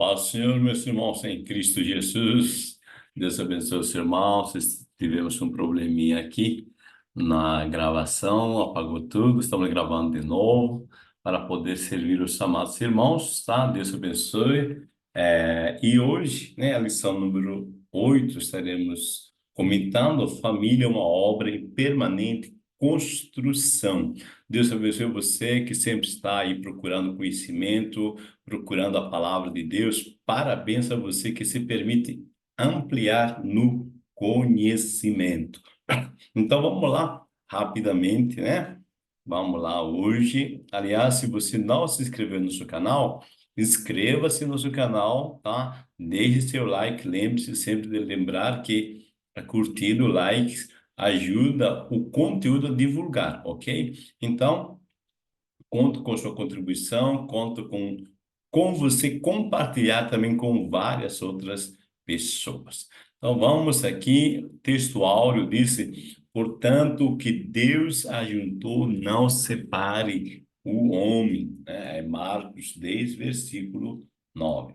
Paz do Senhor, meus irmãos, em Cristo Jesus. Deus abençoe os irmãos. Tivemos um probleminha aqui na gravação, apagou tudo. Estamos gravando de novo para poder servir os amados irmãos, tá? Deus abençoe. E hoje, né, a lição número 8, estaremos comentando: família é uma obra em permanente construção. Deus abençoe você que sempre está aí procurando conhecimento, procurando a palavra de Deus. Parabéns a você que se permite ampliar no conhecimento. Então vamos lá, rapidamente, né? Vamos lá hoje. Aliás, se você não se inscreveu no nosso canal, inscreva-se no nosso canal, tá? Deixe seu like. Lembre-se sempre de lembrar que a curtida, o like, ajuda o conteúdo a divulgar, ok? Então, conto com sua contribuição, conto com você compartilhar também com várias outras pessoas. Então vamos aqui, texto áureo disse: portanto, o que Deus ajuntou, não separe o homem. Né? É Marcos 10, versículo 9.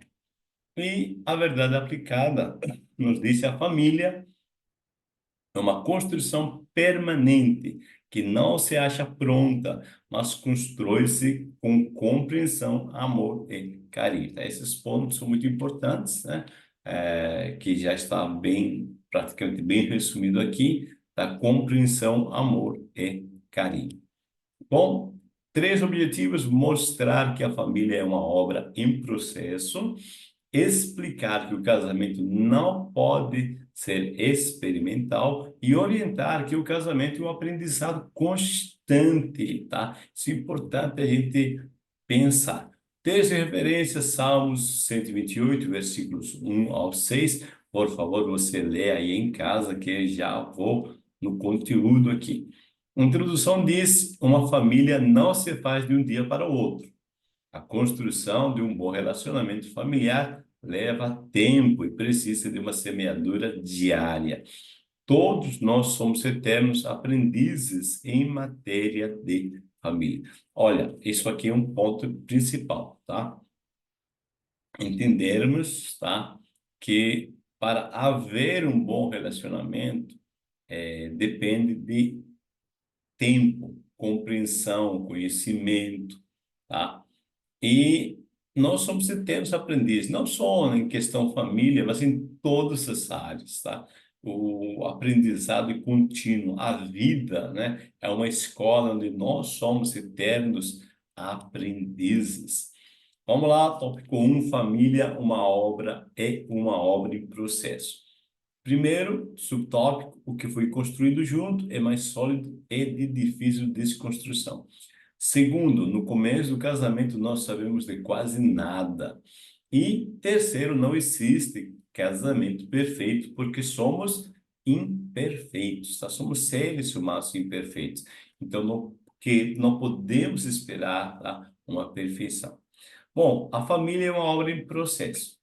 E a verdade aplicada nos disse: a família é uma construção permanente que não se acha pronta, mas constrói-se com compreensão, amor e carinho. Tá? Esses pontos são muito importantes, né? Que já está bem, praticamente bem resumido aqui, da compreensão, amor e carinho. Bom, três objetivos: mostrar que a família é uma obra em processo, explicar que o casamento não pode ser experimental e orientar que o casamento é um aprendizado constante, tá? Isso é importante a gente pensar. Texto de referência, Salmos 128, versículos 1 ao 6. Por favor, você lê aí em casa, que já vou no conteúdo aqui. A introdução diz: uma família não se faz de um dia para o outro. A construção de um bom relacionamento familiar leva tempo e precisa de uma semeadura diária. Todos nós somos eternos aprendizes em matéria de família. Olha, isso aqui é um ponto principal, tá? Entendermos, tá? Que para haver um bom relacionamento, depende de tempo, compreensão, conhecimento, tá? E nós somos eternos aprendizes, não só em questão família, mas em todas as áreas, tá? O aprendizado é contínuo, a vida, né, é uma escola onde nós somos eternos aprendizes. Vamos lá, tópico 1, família, uma obra é uma obra em processo. Primeiro, subtópico: o que foi construído junto é mais sólido e de difícil desconstrução. Segundo, no começo do casamento nós sabemos de quase nada. E terceiro, não existe casamento perfeito porque somos imperfeitos, tá? Somos seres humanos imperfeitos. Então, não podemos esperar, tá, uma perfeição. Bom, a família é uma obra em processo.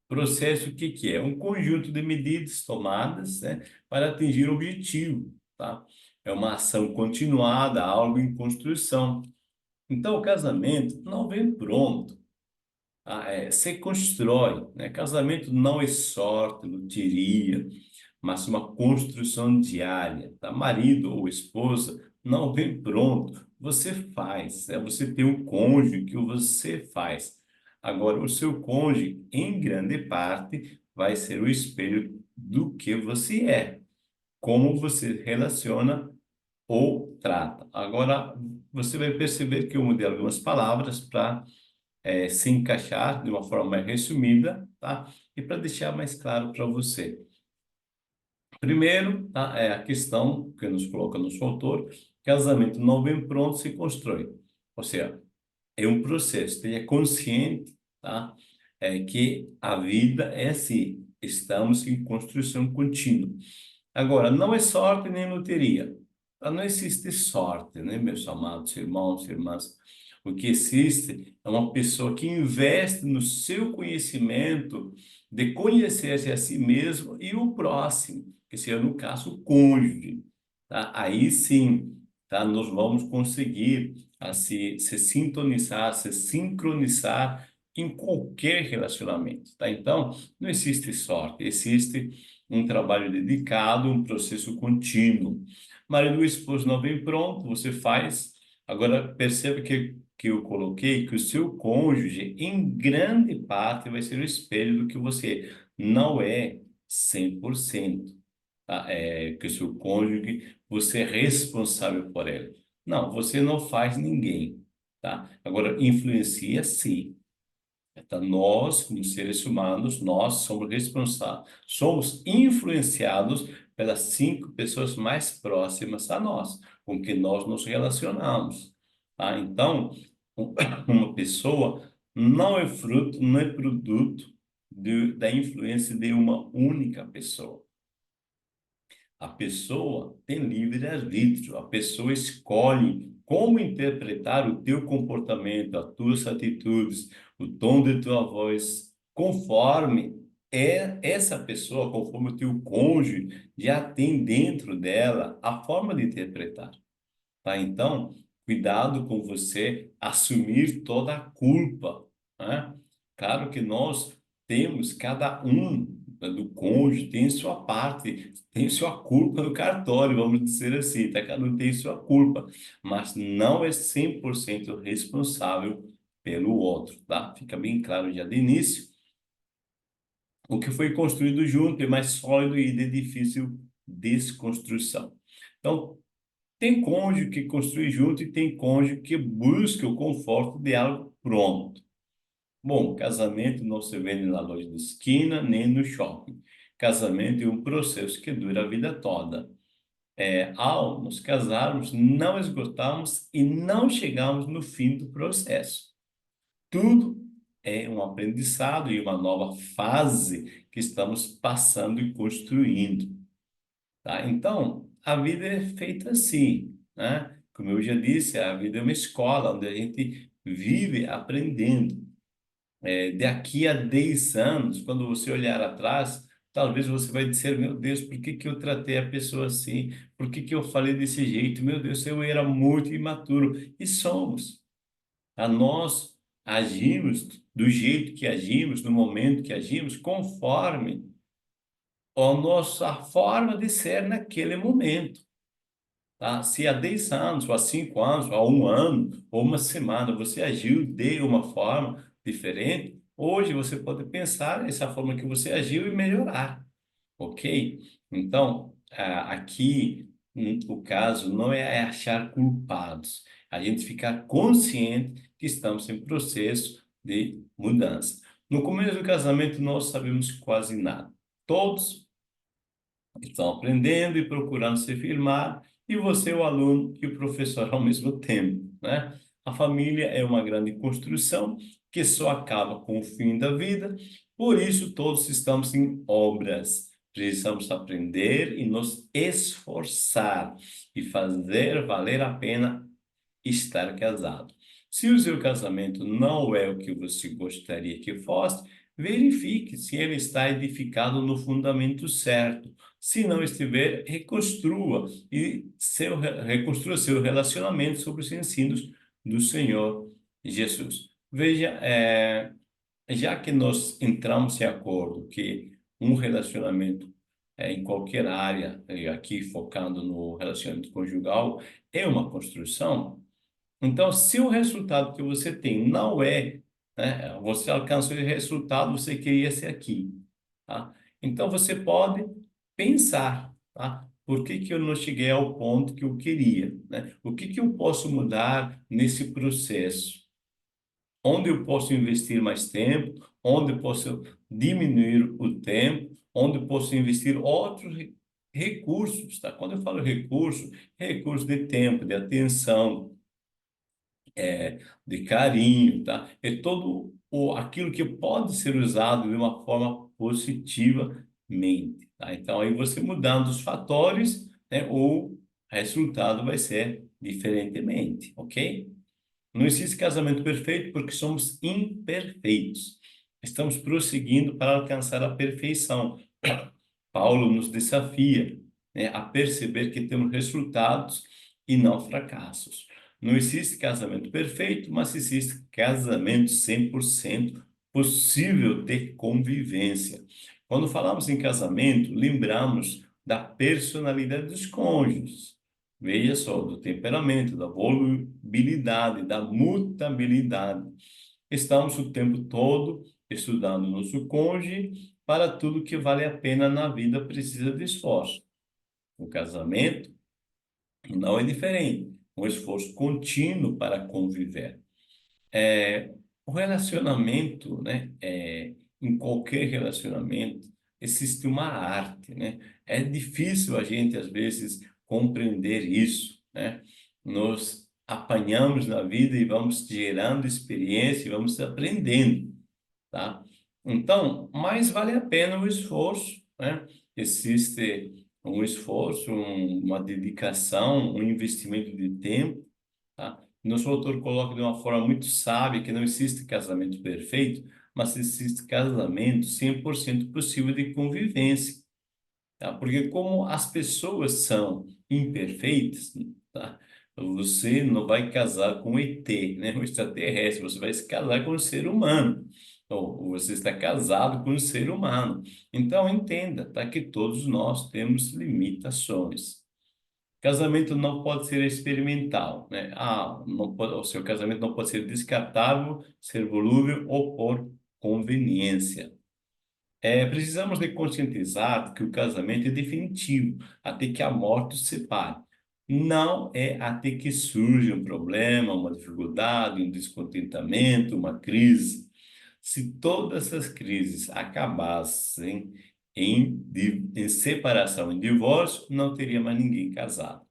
Processo, o que que é? Um conjunto de medidas tomadas, né, para atingir o objetivo, tá? É uma ação continuada, algo em construção. Então, o casamento não vem pronto, tá? Se constrói, né? Casamento não é sorte, loteria, mas uma construção diária, tá? Marido ou esposa não vem pronto, você faz, né? Você tem um cônjuge que você faz. Agora, o seu cônjuge, em grande parte, vai ser o espelho do que você é, como você relaciona ou trata. Agora, você vai perceber que eu mudei algumas palavras para se encaixar de uma forma mais resumida, tá? E para deixar mais claro para você. Primeiro, tá? É a questão que nos coloca no seu autor: casamento não vem pronto, se constrói. Ou seja, é um processo, tenha consciente, tá? Que a vida é assim, estamos em construção contínua. Agora, não é sorte nem loteria. Não existe sorte, né, meus amados irmãos e irmãs? O que existe é uma pessoa que investe no seu conhecimento de conhecer-se a si mesmo e o próximo, que seria, no caso, o cônjuge. Tá? Aí sim, tá? Nós vamos conseguir se sintonizar, se sincronizar em qualquer relacionamento, tá? Então, não existe sorte, existe um trabalho dedicado, um processo contínuo. Marido e esposo não vem pronto, você faz. Agora, perceba que eu coloquei que o seu cônjuge, em grande parte, vai ser o espelho do que você não é 100%. Tá? Que o seu cônjuge, você é responsável por ele. Não, você não faz ninguém, tá? Agora, influencia sim. Então, nós, como seres humanos, nós somos responsáveis, somos influenciados pelas 5 pessoas mais próximas a nós, com que nós nos relacionamos, tá? Então, um- uma pessoa não é fruto, não é produto da influência de uma única pessoa. A pessoa tem livre-arbítrio, a pessoa escolhe como interpretar o teu comportamento, as tuas atitudes, o tom de tua voz, conforme essa pessoa, conforme o teu cônjuge já tem dentro dela a forma de interpretar. Tá? Então, cuidado com você assumir toda a culpa, né? Claro que nós temos, cada um do cônjuge tem sua parte, tem sua culpa no cartório, vamos dizer assim, tá? Cada um tem sua culpa, mas não é 100% responsável pelo outro, tá? Fica bem claro já de início. O que foi construído junto é mais sólido e de difícil desconstrução. Então, tem cônjuge que construi junto e tem cônjuge que busca o conforto de algo pronto. Bom, casamento não se vende na loja de esquina nem no shopping. Casamento é um processo que dura a vida toda. Ao nos casarmos, não esgotamos e não chegamos no fim do processo. Tudo é um aprendizado e uma nova fase que estamos passando e construindo. Tá? Então, a vida é feita assim, né? Como eu já disse, a vida é uma escola onde a gente vive aprendendo. Daqui a 10 anos, quando você olhar atrás, talvez você vai dizer, meu Deus, por que que eu tratei a pessoa assim? Por que que eu falei desse jeito? Meu Deus, eu era muito imaturo. E somos. Nós agimos do jeito que agimos, no momento que agimos, conforme a nossa forma de ser naquele momento. Tá? Se há 10 anos, ou há 5 anos, ou há um ano, ou uma semana, você agiu de uma forma diferente, hoje você pode pensar nessa forma que você agiu e melhorar, ok? Então, aqui, o caso não é achar culpados, a gente ficar consciente que estamos em processo de mudança. No começo do casamento, nós sabemos quase nada. Todos estão aprendendo e procurando se firmar, e você é o aluno e o professor ao mesmo tempo, né? A família é uma grande construção que só acaba com o fim da vida, por isso todos estamos em obras. Precisamos aprender e nos esforçar e fazer valer a pena estar casado. Se o seu casamento não é o que você gostaria que fosse, verifique se ele está edificado no fundamento certo. Se não estiver, reconstrua seu relacionamento sobre os ensinos do Senhor Jesus. Veja, já que nós entramos em acordo que um relacionamento em qualquer área, e aqui focando no relacionamento conjugal, é uma construção, então, se o resultado que você tem não é, né, você alcançou esse resultado, você queria ser aqui, tá? Então, você pode pensar, tá? Por que que eu não cheguei ao ponto que eu queria, né? O que que eu posso mudar nesse processo? Onde eu posso investir mais tempo? Onde eu posso diminuir o tempo? Onde eu posso investir outros recursos, tá? Quando eu falo recurso, recurso de tempo, de atenção, de carinho, tá? É todo aquilo que pode ser usado de uma forma positivamente, tá? Então, aí você mudando os fatores, né, o resultado vai ser diferentemente, ok? Não existe casamento perfeito porque somos imperfeitos. Estamos prosseguindo para alcançar a perfeição. Paulo nos desafia, né, a perceber que temos resultados e não fracassos. Não existe casamento perfeito, mas existe casamento 100% possível de convivência. Quando falamos em casamento, lembramos da personalidade dos cônjuges. Veja só, do temperamento, da volubilidade, da mutabilidade. Estamos o tempo todo estudando nosso cônjuge, para tudo que vale a pena na vida precisa de esforço. O casamento não é diferente, um esforço contínuo para conviver. O relacionamento, né, em qualquer relacionamento, existe uma arte, né? É difícil a gente, às vezes, compreender isso, né? Nós apanhamos na vida e vamos gerando experiência e vamos aprendendo, tá? Então, mais vale a pena o esforço, né? Existe um esforço, uma dedicação, um investimento de tempo, tá? Nosso autor coloca de uma forma muito sábia que não existe casamento perfeito, mas existe casamento 100% possível de convivência, tá? Porque como as pessoas são imperfeitas, tá? Você não vai casar com um ET, né? Um extraterrestre, você vai se casar com um ser humano. Ou você está casado com um ser humano. Então, entenda, tá? Que todos nós temos limitações. Casamento não pode ser experimental, né? Não pode, o seu casamento não pode ser descartável, ser volúvel ou por conveniência. Precisamos de conscientizar que o casamento é definitivo, até que a morte os separe. Não é até que surge um problema, uma dificuldade, um descontentamento, uma crise. Se todas essas crises acabassem em separação, em divórcio, não teria mais ninguém casado.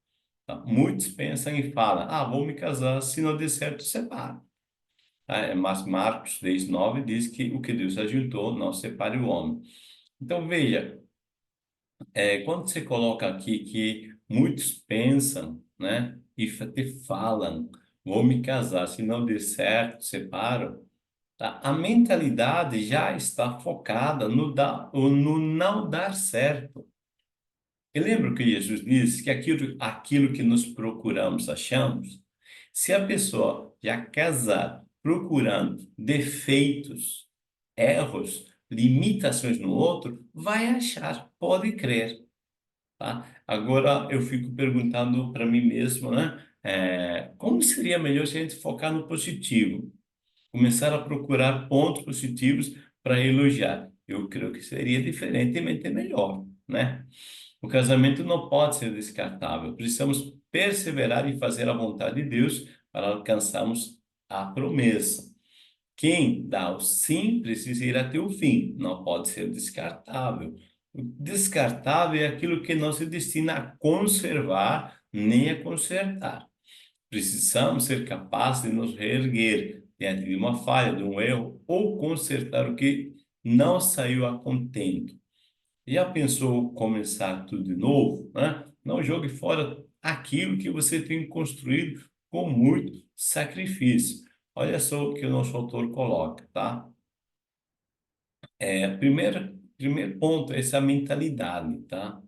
Tá? Muitos pensam e falam, vou me casar, se não der certo, separa. Mas Marcos 10:9 diz que o que Deus ajuntou, não separe o homem. Então, veja, quando você coloca aqui que muitos pensam, né, e te falam, vou me casar, se não der certo, separo, tá? A mentalidade já está focada no não dar certo. E lembra que Jesus disse que aquilo que nos procuramos, achamos? Se a pessoa já casar procurando defeitos, erros, limitações no outro, vai achar, pode crer, tá? Agora eu fico perguntando para mim mesmo, né? Como seria melhor se a gente focar no positivo? Começar a procurar pontos positivos para elogiar. Eu creio que seria diferentemente melhor, né? O casamento não pode ser descartável. Precisamos perseverar e fazer a vontade de Deus para alcançarmos a promessa. Quem dá o sim precisa ir até o fim. Não pode ser descartável. O descartável é aquilo que não se destina a conservar nem a consertar. Precisamos ser capazes de nos reerguer diante de uma falha, de um erro, ou consertar o que não saiu a contento. Já pensou começar tudo de novo, né? Não jogue fora aquilo que você tem construído com muito sacrifício. Olha só o que o nosso autor coloca, tá? Primeiro ponto, essa mentalidade, tá?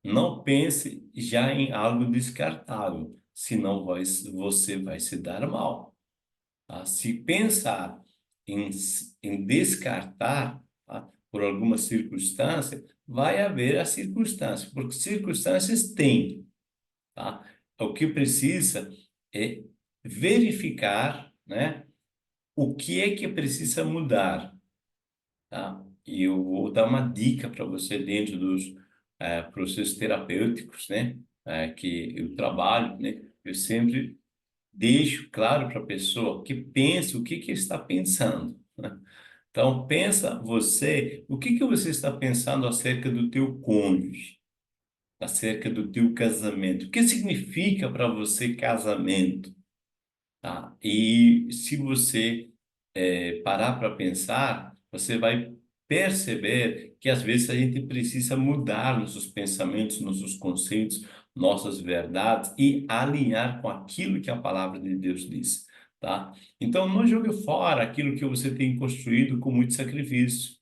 Não pense já em algo descartável, senão você vai se dar mal. Tá? Se pensar em, em descartar, tá, por alguma circunstância, vai haver a circunstância, porque circunstâncias tem, tá? O que precisa é verificar, né, o que é que precisa mudar, tá? E eu vou dar uma dica para você dentro dos processos terapêuticos, né, que eu trabalho, né? Eu sempre deixo claro para a pessoa que pense o que que está pensando, né? Então, pensa você, o que que você está pensando acerca do teu cônjuge, acerca do teu casamento? O que significa para você casamento, tá? E se você parar para pensar, você vai perceber que às vezes a gente precisa mudar nossos pensamentos, nossos conceitos, nossas verdades e alinhar com aquilo que a palavra de Deus diz, tá? Então, não jogue fora aquilo que você tem construído com muito sacrifício.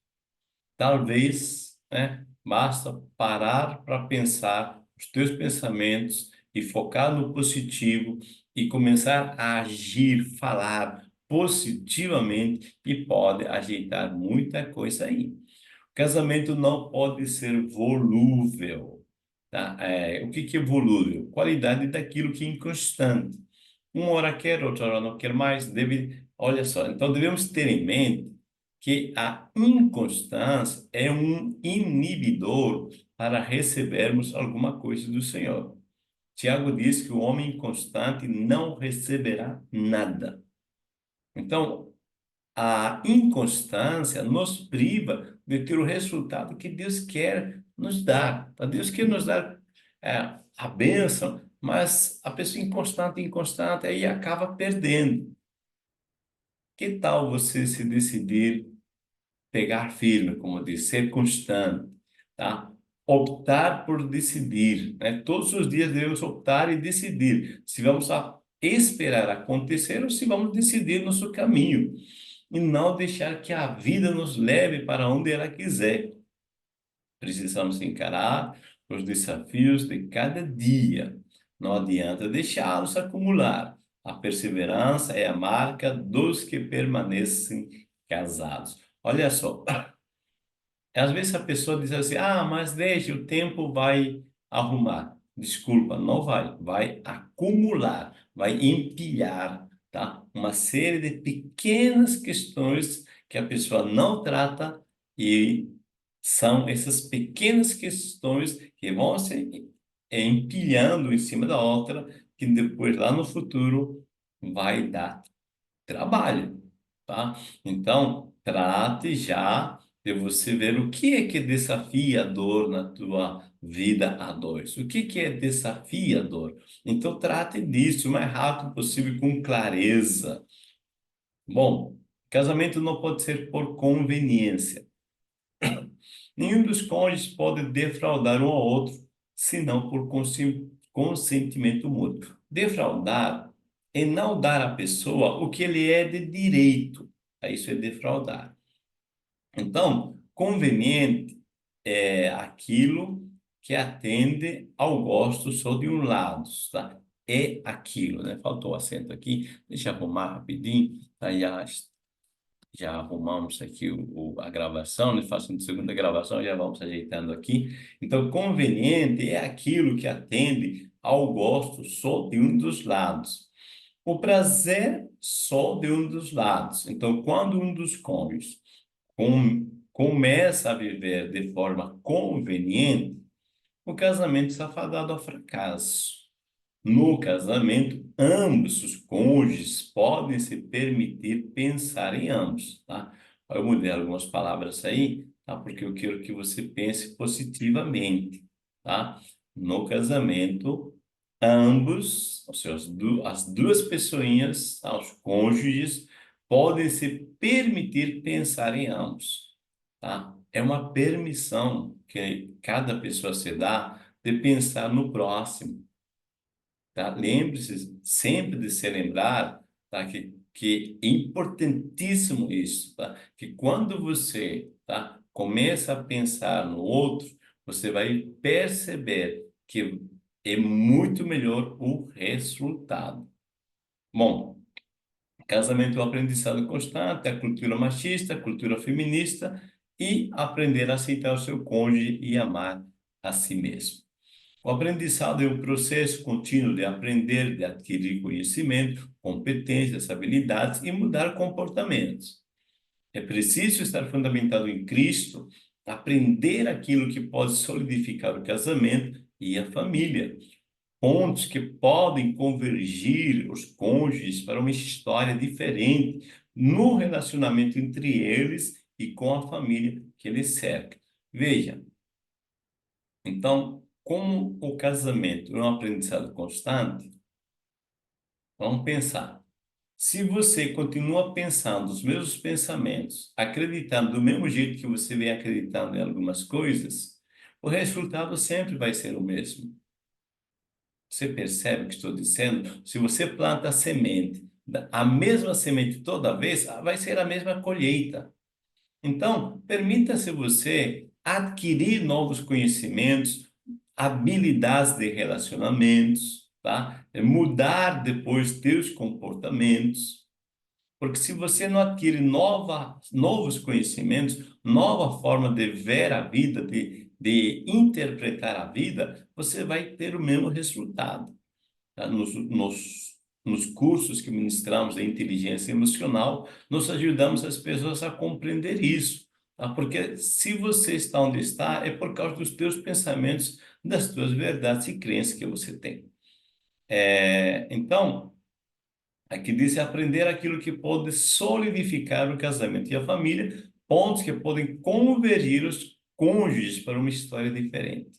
Talvez, né, basta parar para pensar os teus pensamentos e focar no positivo e começar a agir, falar positivamente e pode ajeitar muita coisa aí. O casamento não pode ser volúvel, tá? O que que é volúvel? Qualidade daquilo que é inconstante. Uma hora quer, outra hora não quer mais. Olha só, então devemos ter em mente que a inconstância é um inibidor para recebermos alguma coisa do Senhor. Tiago diz que o homem inconstante não receberá nada. Então, a inconstância nos priva de ter o resultado que Deus quer nos dar. Tá? Deus quer nos dar a bênção, mas a pessoa inconstante, inconstante, aí acaba perdendo. Que tal você se decidir pegar firme, como diz, ser constante, tá? Optar por decidir, né? Todos os dias devemos optar e decidir se vamos esperar acontecer ou se vamos decidir nosso caminho e não deixar que a vida nos leve para onde ela quiser. Precisamos encarar os desafios de cada dia. Não adianta deixá-los acumular. A perseverança é a marca dos que permanecem casados. Olha só, às vezes a pessoa diz assim: ah, mas deixa, o tempo vai arrumar. Desculpa, não vai. Vai acumular, vai empilhar, tá? Uma série de pequenas questões que a pessoa não trata e são essas pequenas questões que vão se empilhando em cima da outra, que depois lá no futuro vai dar trabalho, tá? Então, trate já de você ver o que é desafiador na tua vida a dois. O que é desafiador? Então, trate disso o mais rápido possível, com clareza. Bom, casamento não pode ser por conveniência. Nenhum dos cônjuges pode defraudar um ao outro, senão por consentimento mútuo. Defraudar é não dar à pessoa o que ele é de direito. Isso é defraudar. Então, conveniente é aquilo que atende ao gosto só de um lado, tá? É aquilo, né? Faltou o acento aqui. Deixa eu arrumar rapidinho. Tá? Já arrumamos aqui a gravação, né? Faço uma segunda gravação, já vamos ajeitando aqui. Então, conveniente é aquilo que atende ao gosto só de um dos lados. O prazer só de um dos lados. Então, quando um dos cônjuges começa a viver de forma conveniente, o casamento está fadado ao fracasso. No casamento, ambos os cônjuges podem se permitir pensar em ambos, tá? Eu mudei algumas palavras aí, tá? Porque eu quero que você pense positivamente, tá? No casamento, ambos, ou seja, as duas pessoinhas, tá? Os cônjuges, podem se permitir pensar em ambos, tá? É uma permissão que cada pessoa se dá de pensar no próximo. Tá? Lembre-se sempre de se lembrar, tá? Que é importantíssimo isso, tá? Que quando você, tá? Começa a pensar no outro, você vai perceber que é muito melhor o resultado. Bom, casamento é um aprendizado constante, a cultura machista, a cultura feminista e aprender a aceitar o seu cônjuge e amar a si mesmo. O aprendizado é um processo contínuo de aprender, de adquirir conhecimento, competências, habilidades e mudar comportamentos. É preciso estar fundamentado em Cristo, aprender aquilo que pode solidificar o casamento e a família. Pontos que podem convergir os cônjuges para uma história diferente no relacionamento entre eles e com a família que eles cercam. Veja, então, como o casamento é um aprendizado constante, vamos pensar. Se você continua pensando os mesmos pensamentos, acreditando do mesmo jeito que você vem acreditando em algumas coisas, o resultado sempre vai ser o mesmo. Você percebe o que estou dizendo? Se você planta a semente, a mesma semente toda vez, vai ser a mesma colheita. Então, permita-se você adquirir novos conhecimentos, habilidades de relacionamentos. tá? É mudar depois teus comportamentos, porque se você não adquire novos conhecimentos, nova forma de ver a vida, de interpretar a vida, você vai ter o mesmo resultado. Tá? Nos cursos que ministramos de inteligência emocional, nós ajudamos as pessoas a compreender isso. Tá? Porque se você está onde está, é por causa dos teus pensamentos, das tuas verdades e crenças que você tem. Então, aqui diz aprender aquilo que pode solidificar o casamento e a família, pontos que podem convergir os cônjuges para uma história diferente.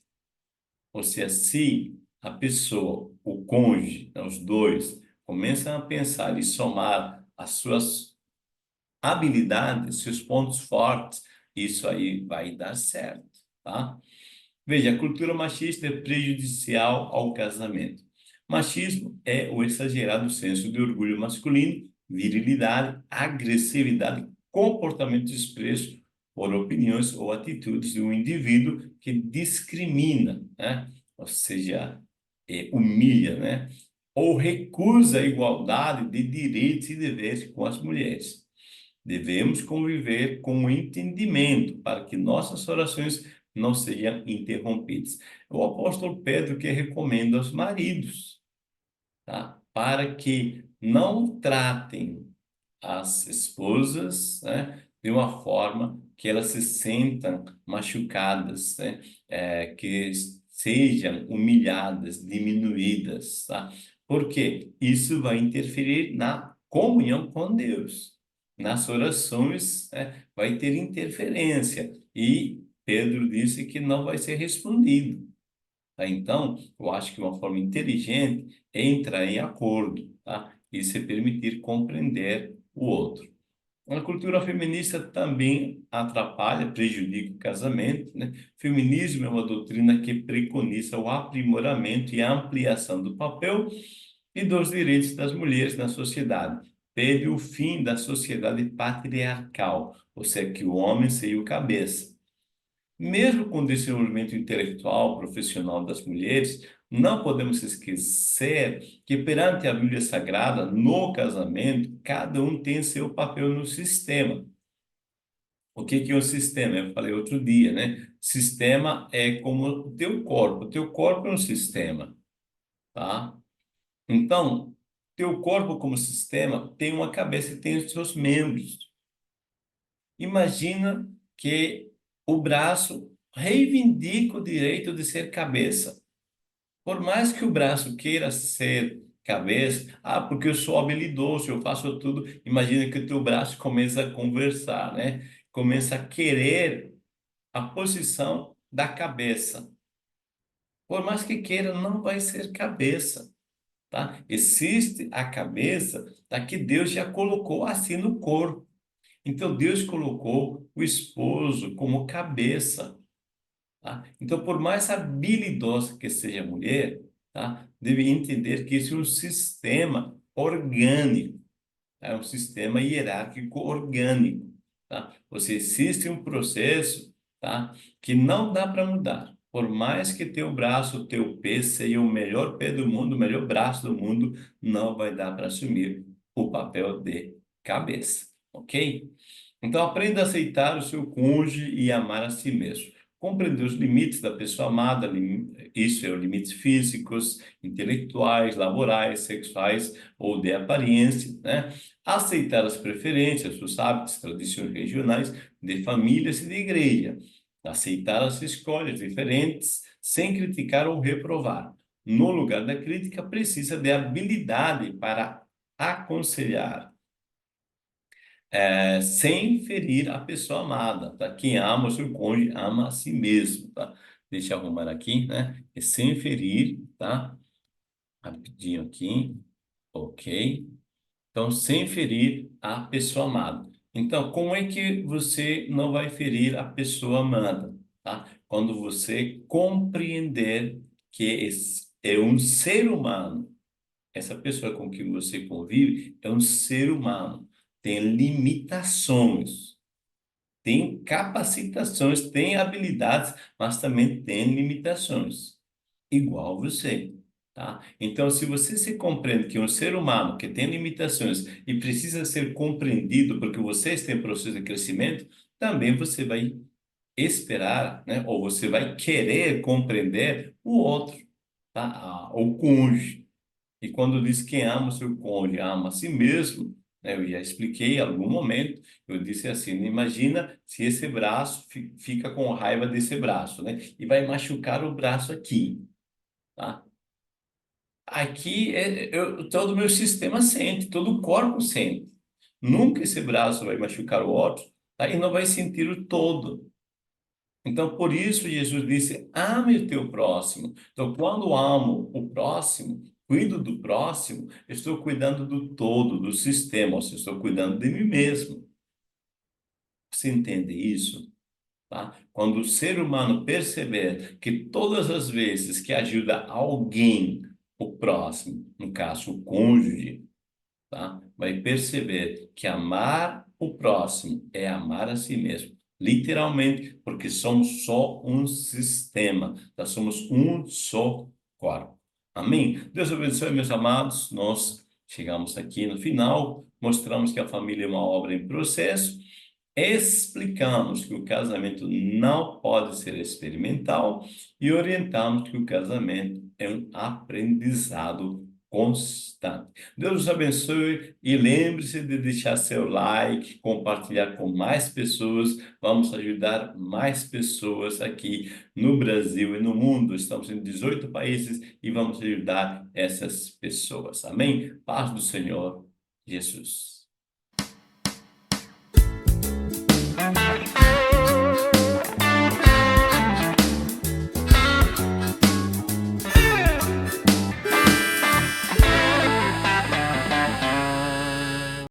Ou seja, se a pessoa, o cônjuge, né, os dois, começam a pensar e somar as suas habilidades, seus pontos fortes, isso aí vai dar certo, tá? Veja, a cultura machista é prejudicial ao casamento. Machismo é o exagerado senso de orgulho masculino, virilidade, agressividade, comportamento expresso por opiniões ou atitudes de um indivíduo que discrimina, né? Ou seja, humilha, né? Ou recusa a igualdade de direitos e deveres com as mulheres. Devemos conviver com o entendimento para que nossas orações não sejam interrompidas. O apóstolo Pedro que recomenda aos maridos, tá? Para que não tratem as esposas, né, de uma forma que elas se sintam machucadas, né, que sejam humilhadas, diminuídas, tá? Porque isso vai interferir na comunhão com Deus. Nas orações, né, vai ter interferência. E Pedro disse que não vai ser respondido. Tá? Então, eu acho que uma forma inteligente é entrar em acordo, tá? E se permitir compreender o outro. A cultura feminista também atrapalha, prejudica o casamento, né? Feminismo é uma doutrina que preconiza o aprimoramento e a ampliação do papel e dos direitos das mulheres na sociedade. Pede o fim da sociedade patriarcal, ou seja, que o homem seja o cabeça. Mesmo com o desenvolvimento intelectual, profissional das mulheres, não podemos esquecer que perante a Bíblia Sagrada, no casamento, cada um tem seu papel no sistema. O que que é o sistema? Eu falei outro dia, né? Sistema é como o teu corpo. O teu corpo é um sistema, tá? Então, teu corpo como sistema tem uma cabeça e tem os seus membros. Imagina que o braço reivindica o direito de ser cabeça. Por mais que o braço queira ser cabeça, porque eu sou habilidoso, eu faço tudo. Imagina que o teu braço começa a conversar, né? Começa a querer a posição da cabeça. Por mais que queira, não vai ser cabeça, tá? Existe a cabeça, tá? Que Deus já colocou assim no corpo. Então Deus colocou o esposo como cabeça, tá? Então, por mais habilidosa que seja a mulher, tá? Deve entender que isso é um sistema orgânico, tá? É um sistema hierárquico orgânico, tá? Ou seja, existe um processo, tá? Que não dá para mudar. Por mais que teu braço, teu pé seja o melhor pé do mundo, o melhor braço do mundo, não vai dar para assumir o papel de cabeça, ok? Então, aprenda a aceitar o seu cônjuge e amar a si mesmo. Compreender os limites da pessoa amada, isso é, os limites físicos, intelectuais, laborais, sexuais ou de aparência, né? Aceitar as preferências, os hábitos, tradições regionais de famílias e de igreja. Aceitar as escolhas diferentes sem criticar ou reprovar. No lugar da crítica, precisa de habilidade para aconselhar, sem ferir a pessoa amada, tá? Quem ama o seu cônjuge ama a si mesmo, tá? Deixa eu arrumar aqui, né? E sem ferir, tá? Rapidinho aqui, ok? Então, sem ferir a pessoa amada. Então, como é que você não vai ferir a pessoa amada, tá? Quando você compreender que esse é um ser humano, essa pessoa com quem você convive é um ser humano, tem limitações, tem capacitações, tem habilidades, mas também tem limitações, igual você. tá? Então, se você se compreende que um ser humano que tem limitações e precisa ser compreendido porque você está em processo de crescimento, também você vai esperar, né? Ou você vai querer compreender o outro, tá? O cônjuge. E quando diz quem ama o seu cônjuge, ama a si mesmo, né? Eu já expliquei em algum momento, eu disse assim, imagina se esse braço fica com raiva desse braço, né? E vai machucar o braço aqui, tá? Aqui todo o meu sistema sente, todo o corpo sente. Nunca esse braço vai machucar o outro, tá? E não vai sentir o todo. Então, por isso, Jesus disse: ame o teu próximo. Então, quando amo o próximo, cuido do próximo, estou cuidando do todo, do sistema, ou seja, estou cuidando de mim mesmo. Você entende isso? Tá? Quando o ser humano perceber que todas as vezes que ajuda alguém, o próximo, no caso, o cônjuge, tá? Vai perceber que amar o próximo é amar a si mesmo. Literalmente, porque somos só um sistema, nós somos um só corpo. Amém? Deus abençoe, meus amados. Nós chegamos aqui no final, mostramos que a família é uma obra em processo, explicamos que o casamento não pode ser experimental e orientamos que o casamento é um aprendizado constante. Deus os abençoe e lembre-se de deixar seu like, compartilhar com mais pessoas. Vamos ajudar mais pessoas aqui no Brasil e no mundo. Estamos em 18 países e vamos ajudar essas pessoas. Amém? Paz do Senhor Jesus.